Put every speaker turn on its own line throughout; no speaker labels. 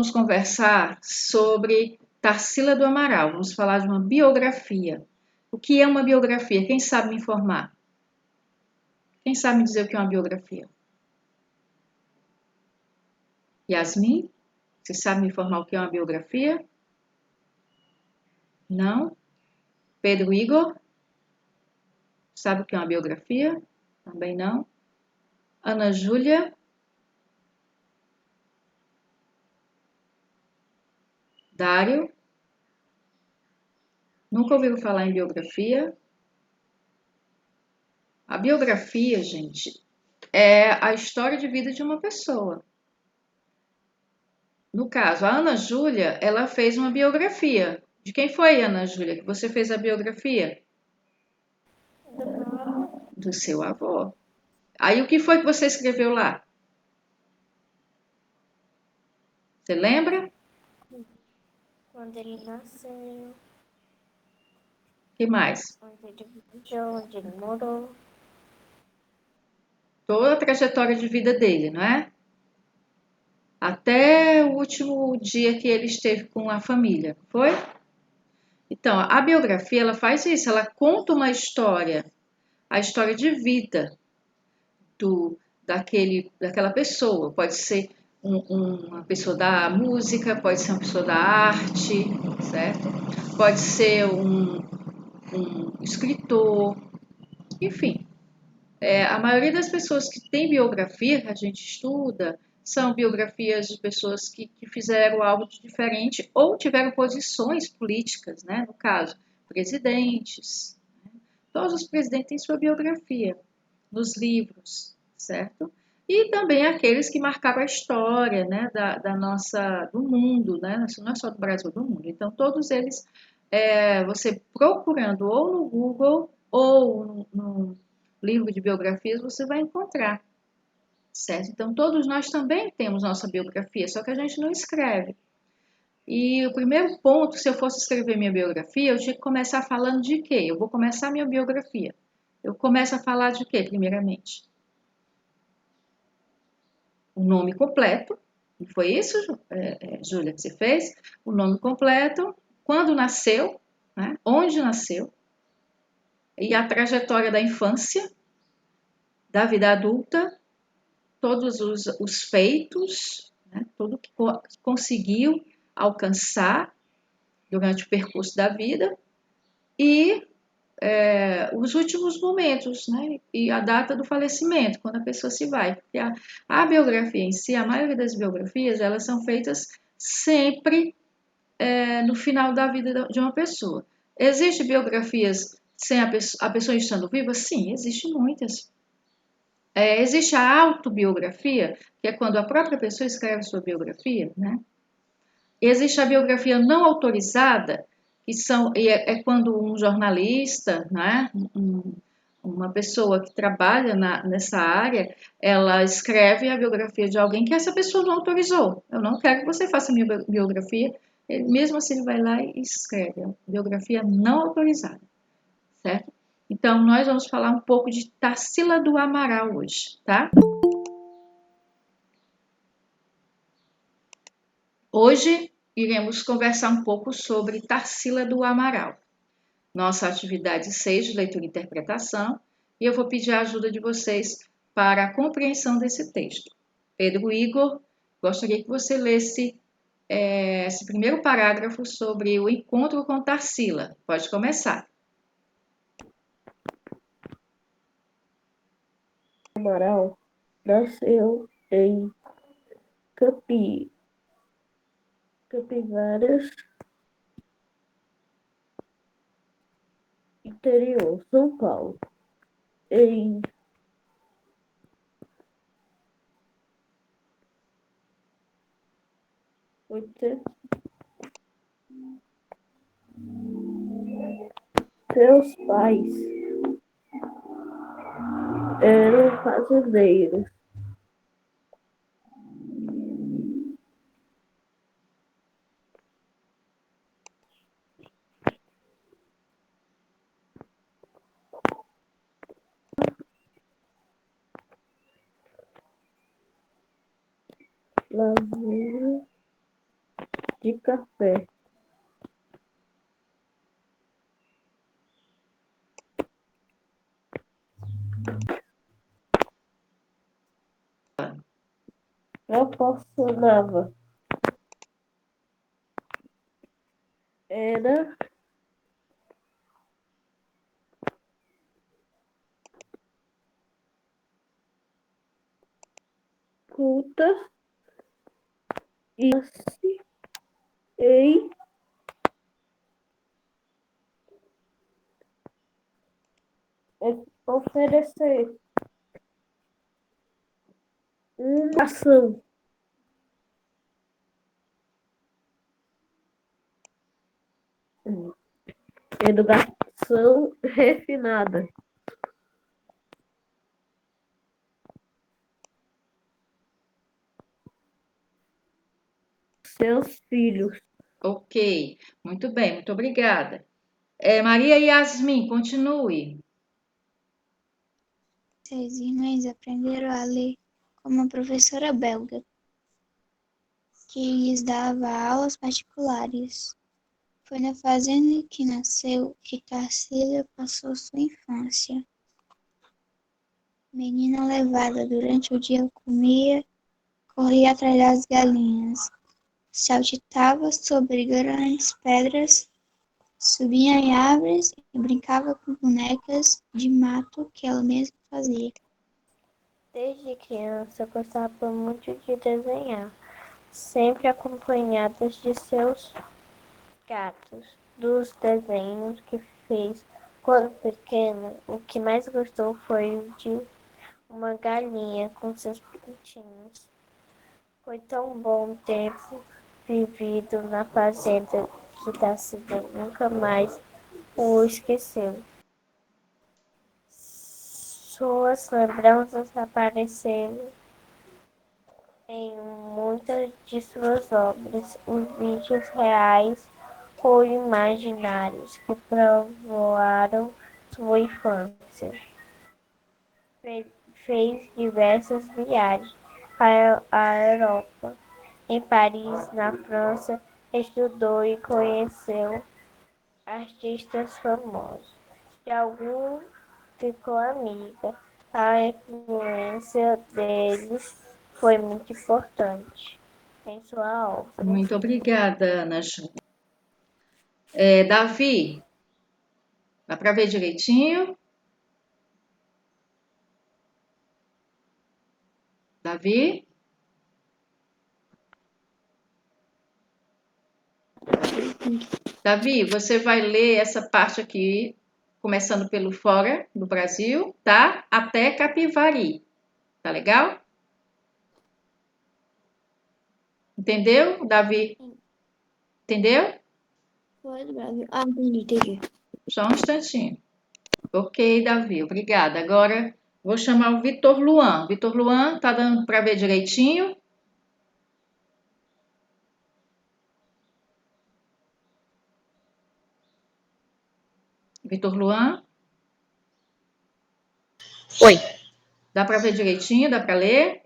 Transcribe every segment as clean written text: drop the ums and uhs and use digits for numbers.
Vamos conversar sobre Tarsila do Amaral. Vamos falar de uma biografia. O que é uma biografia? Quem sabe me informar? Quem sabe me dizer o que é uma biografia? Yasmin? Você sabe me informar o que é uma biografia? Não? Pedro Igor? Sabe o que é uma biografia? Também não. Ana Júlia? Dário? Nunca ouviu falar em biografia? A biografia, gente, é a história de vida de uma pessoa. No caso, a Ana Júlia, ela fez uma biografia. De quem foi, Ana Júlia, que você fez a biografia? Do seu avô. Aí o que foi que você escreveu lá? Você lembra?
Quando ele nasceu,
O que mais?
onde ele viveu, onde ele morou.
Toda a trajetória de vida dele, não é? Até o último dia que ele esteve com a família, foi? Então, a biografia, ela faz isso, ela conta uma história, a história de vida daquela pessoa. Pode ser uma pessoa da música, pode ser uma pessoa da arte, certo? Pode ser um escritor, enfim. A maioria das pessoas que tem biografia, que a gente estuda, são biografias de pessoas que fizeram algo de diferente ou tiveram posições políticas, né? No caso, presidentes. Todos os presidentes têm sua biografia nos livros, certo? E também aqueles que marcaram a história, né, do mundo, né? Não é só do Brasil, do mundo. Então, todos eles, você procurando ou no Google ou no livro de biografias, você vai encontrar, certo? Então, todos nós também temos nossa biografia, só que a gente não escreve. E o primeiro ponto, se eu fosse escrever minha biografia, eu tinha que começar falando de quê? Eu vou começar minha biografia. Eu começo a falar de quê, primeiramente? O nome completo, não foi isso, Júlia, que você fez? O nome completo, quando nasceu, né? Onde nasceu, e a trajetória da infância, da vida adulta, todos os feitos, né? Tudo que conseguiu alcançar durante o percurso da vida e os últimos momentos, né? E a data do falecimento, quando a pessoa se vai. Porque a biografia em si, a maioria das biografias, elas são feitas sempre no final da vida de uma pessoa. Existem biografias sem a pessoa estando viva? Sim, existem muitas. Existe a autobiografia, que é quando a própria pessoa escreve sua biografia, né? Existe a biografia não autorizada, é quando um jornalista, né, uma pessoa que trabalha nessa área, ela escreve a biografia de alguém que essa pessoa não autorizou. Eu não quero que você faça minha biografia. Mesmo assim, ele vai lá e escreve a biografia não autorizada, certo? Então, nós vamos falar um pouco de Tarsila do Amaral hoje, tá? Hoje iremos conversar um pouco sobre Tarsila do Amaral. Nossa atividade 6 de leitura e interpretação, e eu vou pedir a ajuda de vocês para a compreensão desse texto. Pedro Igor, gostaria que você lesse esse primeiro parágrafo sobre o encontro com Tarsila. Pode começar.
Amaral nasceu em Capivaras, interior, São Paulo, em 800. Seus pais eram fazendeiros. Lavoura de café. Proporcionava era culta e em oferecer uma ação educação refinada. Seus filhos.
Ok, muito bem, muito obrigada. Maria Yasmin, continue.
6 irmãs aprenderam a ler com uma professora belga, que lhes dava aulas particulares. Foi na fazenda que nasceu que Tarsila passou sua infância. Menina levada durante o dia comia, corria atrás das galinhas, saltitava sobre grandes pedras, subia em árvores e brincava com bonecas de mato que ela mesma fazia. Desde criança gostava muito de desenhar, sempre acompanhadas de seus gatos. Dos desenhos que fez quando pequena, o que mais gostou foi o de uma galinha com seus pintinhos. Foi tão bom tempo vivido na fazenda que Darcília nunca mais o esqueceu. Suas lembranças apareceram em muitas de suas obras, os vídeos reais ou imaginários que povoaram sua infância. Fez diversas viagens para a Europa. Em Paris, na França, estudou e conheceu artistas famosos. De alguns ficou amiga. A influência deles foi muito importante em sua obra.
Muito obrigada, Ana Ju. Davi, dá para ver direitinho? Davi? Davi, você vai ler essa parte aqui, começando pelo fora do Brasil, tá? Até Capivari. Tá legal? Entendeu, Davi? Entendeu?
Foi do Brasil. Ah, entendi.
Só um instantinho. Ok, Davi, obrigada. Agora vou chamar o Vitor Luan. Vitor Luan, tá dando para ver direitinho? Vitor Luan,
Oi.
dá para ver direitinho? Dá para ler?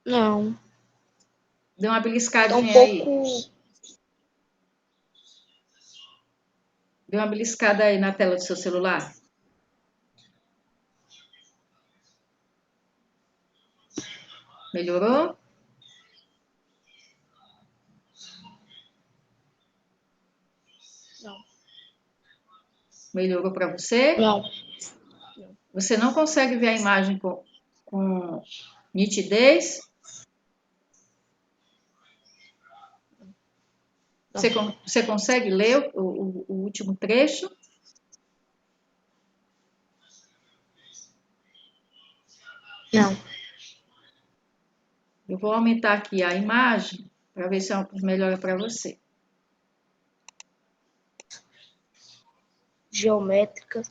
Não.
Dê uma
Tá um
beliscadinha aí.
pouco.
Dê uma beliscada aí na tela do seu celular. Melhorou?
Não.
Melhorou para você?
Não.
Você não consegue ver a imagem com nitidez? Você consegue ler o último trecho?
Não.
Eu vou aumentar aqui a imagem para ver se melhora para você.
Geométricas,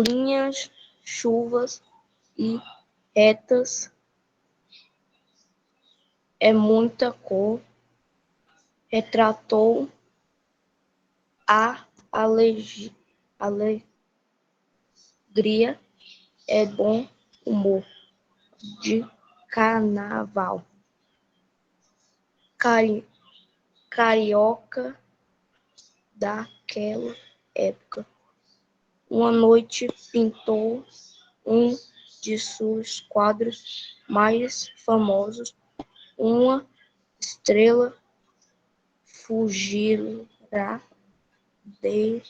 linhas, chuvas e retas. É muita cor. Retratou a alegria. É bom humor de carnaval. carioca daquela época. Uma noite pintou um de seus quadros mais famosos, uma estrela fugirá de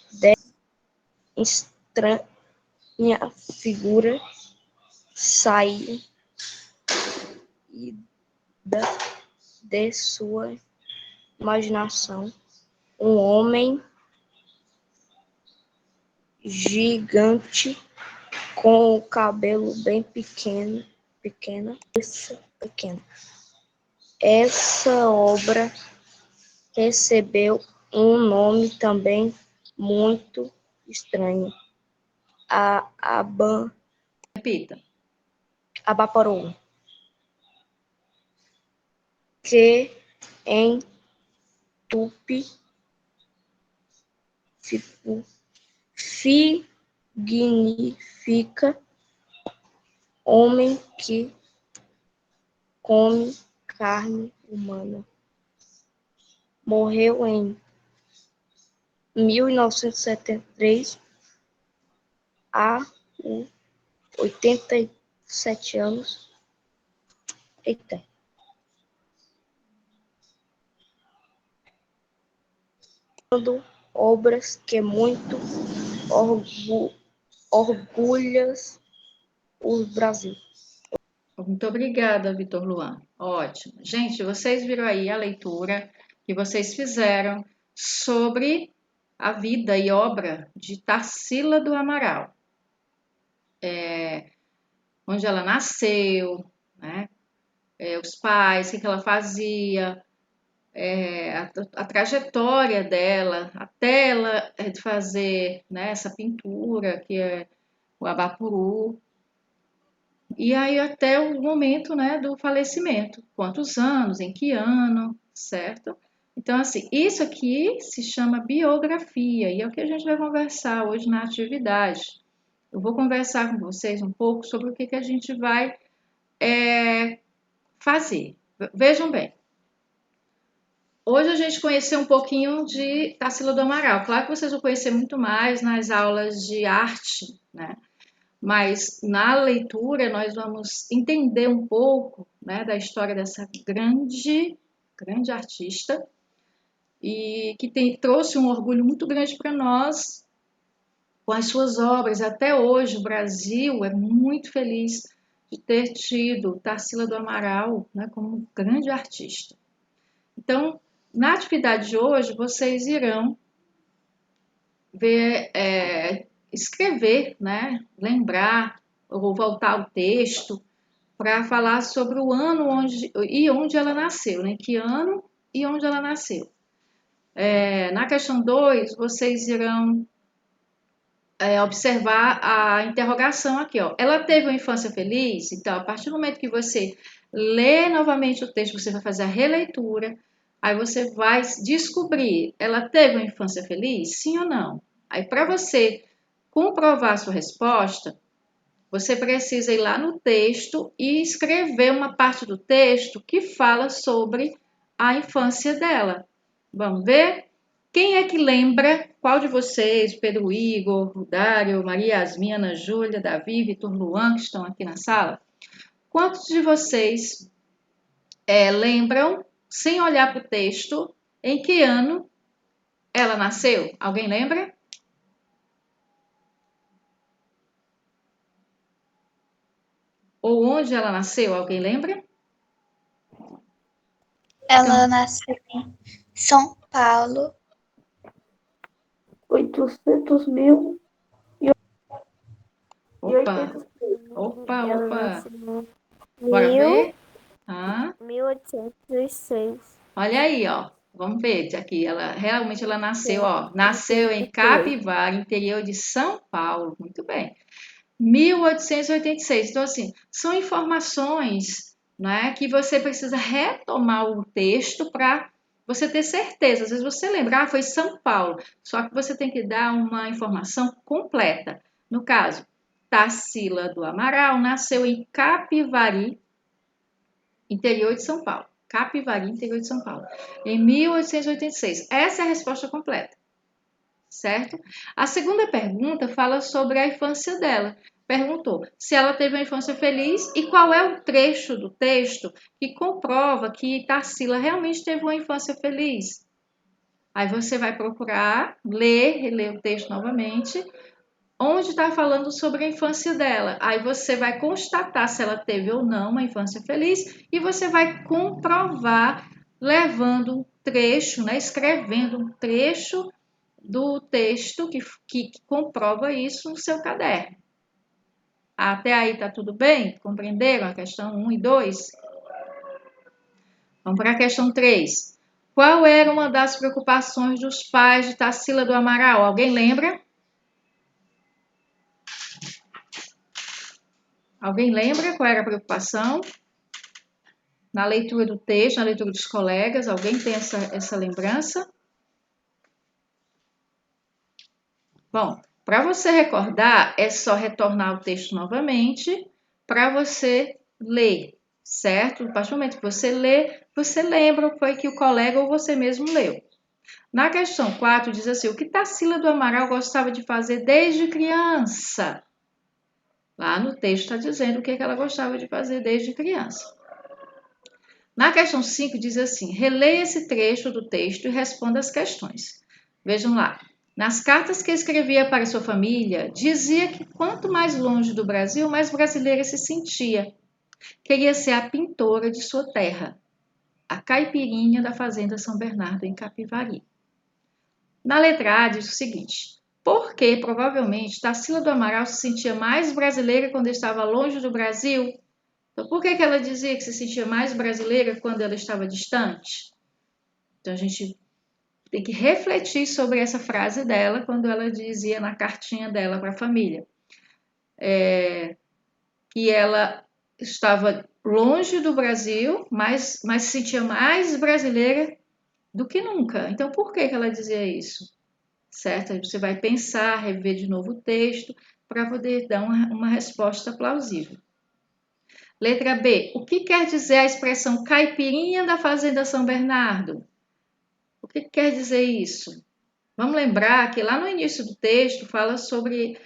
estranha figura sair de sua imaginação. Um homem gigante com o cabelo bem pequena. Essa obra recebeu um nome também muito estranho.
Repita.
Abaporou. Que em tupi significa homem que come carne humana. Morreu em 1973, há 87 anos. Eita. Obras que muito orgulhas o Brasil.
Muito obrigada, Vitor Luan. Ótimo. Gente, vocês viram aí a leitura que vocês fizeram sobre a vida e obra de Tarsila do Amaral. Onde ela nasceu, né? Os pais, o que ela fazia, a trajetória dela, até ela fazer, né, essa pintura, que é o Abapuru, e aí até o momento, né, do falecimento. Quantos anos, em que ano, certo? Então, assim, isso aqui se chama biografia, e é o que a gente vai conversar hoje na atividade. Eu vou conversar com vocês um pouco sobre o que a gente vai fazer. Vejam bem. Hoje a gente conheceu um pouquinho de Tarsila do Amaral. Claro que vocês vão conhecer muito mais nas aulas de arte, né? Mas na leitura nós vamos entender um pouco, né, da história dessa grande artista e que trouxe um orgulho muito grande para nós com as suas obras. Até hoje o Brasil é muito feliz de ter tido Tarsila do Amaral, né, como um grande artista. Então, na atividade de hoje, vocês irão ver, escrever, né, lembrar ou voltar ao texto para falar sobre o ano onde ela nasceu, né, que ano e onde ela nasceu. Na questão 2, vocês irão observar a interrogação aqui, ó. Ela teve uma infância feliz? Então, a partir do momento que você lê novamente o texto, você vai fazer a releitura, aí você vai descobrir, ela teve uma infância feliz? Sim ou não? Aí, para você comprovar a sua resposta, você precisa ir lá no texto e escrever uma parte do texto que fala sobre a infância dela. Vamos ver? Quem é que lembra? Qual de vocês, Pedro Igor, Dário, Maria Yasmin, Ana Júlia, Davi, Vitor Luan, que estão aqui na sala? Quantos de vocês lembram, sem olhar para o texto, em que ano ela nasceu? Alguém lembra? Ou onde ela nasceu? Alguém lembra?
Ela nasceu em São Paulo.
800 mil e
Opa,
800. Ela nasceu em
Bora ver?
1806.
Olha aí, ó. Vamos ver aqui. Ela realmente nasceu, ó. Nasceu em Capivara, interior de São Paulo. Muito bem. 1886. Então, assim, são informações, né, que você precisa retomar o texto para você ter certeza. Às vezes você lembrar, foi São Paulo, só que você tem que dar uma informação completa. No caso, Tarsila do Amaral nasceu em Capivari, interior de São Paulo. Capivari, interior de São Paulo, em 1886. Essa é a resposta completa, certo? A segunda pergunta fala sobre a infância dela. Perguntou se ela teve uma infância feliz e qual é o trecho do texto que comprova que Tarsila realmente teve uma infância feliz. Aí você vai procurar, reler o texto novamente, onde está falando sobre a infância dela. Aí você vai constatar se ela teve ou não uma infância feliz e você vai comprovar levando um trecho, né, escrevendo um trecho do texto que comprova isso no seu caderno. Até aí está tudo bem? Compreenderam a questão 1 e 2? Vamos para a questão 3. Qual era uma das preocupações dos pais de Tarsila do Amaral? Alguém lembra? Alguém lembra qual era a preocupação? Na leitura do texto, na leitura dos colegas, alguém tem essa lembrança? Bom, para você recordar, é só retornar o texto novamente para você ler, certo? A partir do momento que você lê, você lembra o que foi que o colega ou você mesmo leu. Na questão 4 diz assim, o que Tarsila do Amaral gostava de fazer desde criança? Lá no texto está dizendo o que ela gostava de fazer desde criança. Na questão 5 diz assim, releia esse trecho do texto e responda as questões. Vejam lá. Nas cartas que escrevia para sua família, dizia que quanto mais longe do Brasil, mais brasileira se sentia. Queria ser a pintora de sua terra, a caipirinha da fazenda São Bernardo, em Capivari. Na letra A diz o seguinte, porque provavelmente Tarsila do Amaral se sentia mais brasileira quando estava longe do Brasil? Então, por que ela dizia que se sentia mais brasileira quando ela estava distante? Então, a gente tem que refletir sobre essa frase dela quando ela dizia na cartinha dela para a família. Que ela estava longe do Brasil, mas se sentia mais brasileira do que nunca. Então, por que ela dizia isso? Certo? Aí você vai pensar, rever de novo o texto para poder dar uma resposta plausível. Letra B. O que quer dizer a expressão caipirinha da fazenda São Bernardo? O que quer dizer isso? Vamos lembrar que lá no início do texto fala sobre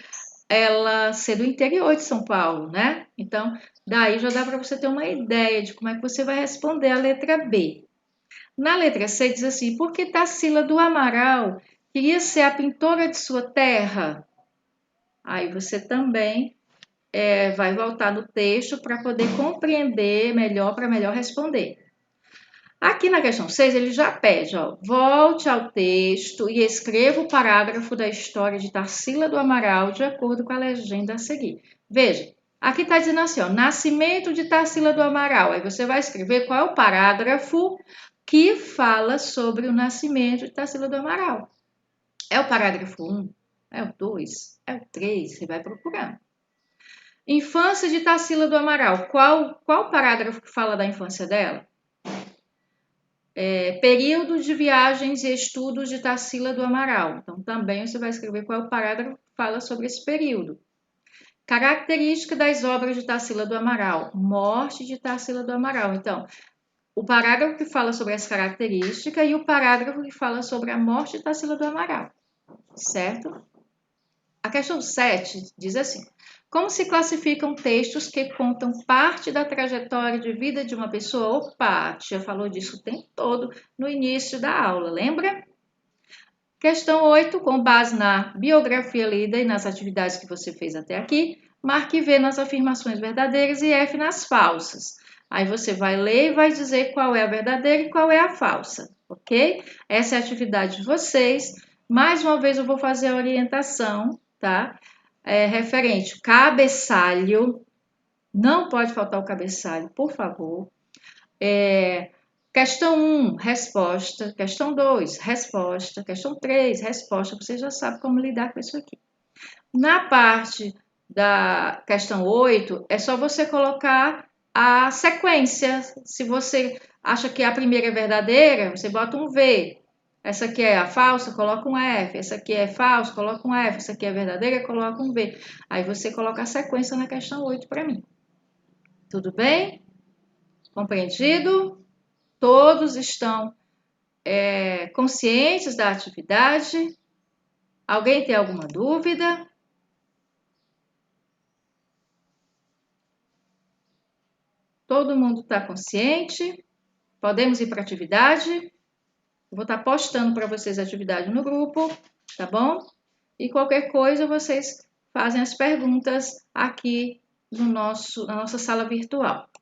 ela ser do interior de São Paulo, né? Então, daí já dá para você ter uma ideia de como é que você vai responder a letra B. Na letra C diz assim, por que Tarsila do Amaral queria ser a pintora de sua terra? Aí você também vai voltar no texto para poder compreender melhor, para melhor responder. Aqui na questão 6, ele já pede, volte ao texto e escreva o parágrafo da história de Tarsila do Amaral de acordo com a legenda a seguir. Veja, aqui está dizendo assim, nascimento de Tarsila do Amaral. Aí você vai escrever qual é o parágrafo que fala sobre o nascimento de Tarsila do Amaral. É o parágrafo 1? É o 2? É o 3? Você vai procurando. Infância de Tarsila do Amaral. Qual parágrafo que fala da infância dela? Período de viagens e estudos de Tarsila do Amaral. Então, também você vai escrever qual é o parágrafo que fala sobre esse período. Característica das obras de Tarsila do Amaral. Morte de Tarsila do Amaral. Então, o parágrafo que fala sobre as características e o parágrafo que fala sobre a morte de Tarsila do Amaral. Certo? A questão 7 diz assim, como se classificam textos que contam parte da trajetória de vida de uma pessoa? Opa, a tia falou disso o tempo todo no início da aula, lembra? Questão 8, com base na biografia lida e nas atividades que você fez até aqui, marque V nas afirmações verdadeiras e F nas falsas. Aí você vai ler e vai dizer qual é a verdadeira e qual é a falsa, ok? Essa é a atividade de vocês. Mais uma vez eu vou fazer a orientação, tá? Referente cabeçalho, não pode faltar o cabeçalho, por favor. Questão 1, resposta. Questão 2, resposta. Questão 3, resposta. Você já sabe como lidar com isso aqui. Na parte da questão 8, é só você colocar a sequência. Se você acha que a primeira é verdadeira, você bota um V. Essa aqui é a falsa, coloca um F. Essa aqui é falsa, coloca um F. Essa aqui é verdadeira, coloca um V. Aí você coloca a sequência na questão 8 para mim. Tudo bem? Compreendido? Todos estão conscientes da atividade? Alguém tem alguma dúvida? Todo mundo está consciente? Podemos ir para a atividade? Eu vou estar postando para vocês a atividade no grupo, tá bom? E qualquer coisa vocês fazem as perguntas aqui na nossa sala virtual.